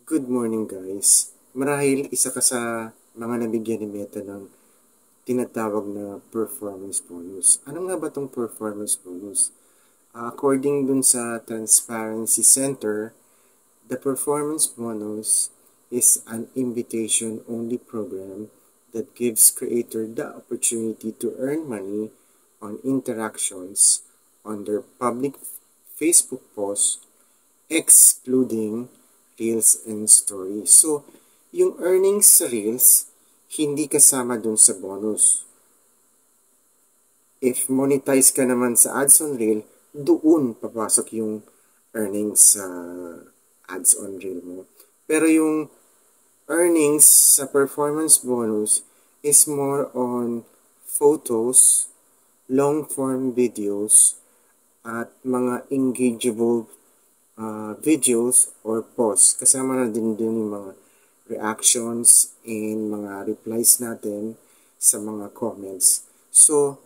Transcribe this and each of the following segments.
Good morning guys. Marahil isa ka sa mga nabigyan ni Meta ng tinatawag na performance bonus. Ano nga ba itong performance bonus? According dun sa Transparency Center, the performance bonus is an invitation-only program that gives creator the opportunity to earn money on interactions on their public Facebook posts, excluding Reels and Stories. So, yung earnings sa Reels, hindi kasama dun sa bonus. If monetize ka naman sa ads on Reel, doon papasok yung earnings sa ads on Reel mo. Pero yung earnings sa performance bonus is more on photos, long-form videos, at mga engageable videos or posts. Kasama na din yung mga reactions and mga replies natin sa mga comments. So,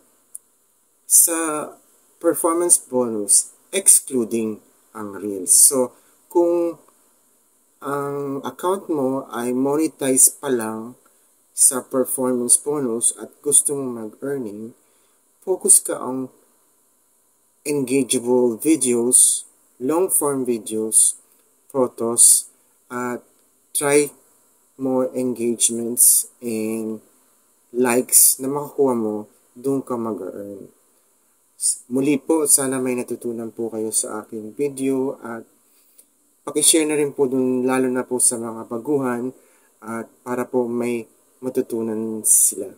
sa performance bonus, excluding ang Reels. So, kung ang account mo ay monetize pa lang sa performance bonus at gusto mong mag-earning, focus ka on engageable videos, long-form videos, photos, at try more engagements and likes na makakuha mo, doon ka mag-earn. Muli po, sana may natutunan po kayo sa aking video at pakishare na rin po dun lalo na po sa mga baguhan at para po may matutunan sila.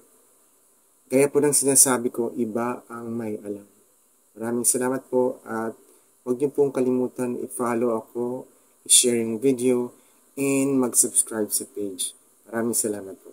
Gaya po ng sinasabi ko, iba ang may alam. Maraming salamat po at huwag niyo pong kalimutan i-follow ako, i-share yung video, and mag-subscribe sa page. Maraming salamat po.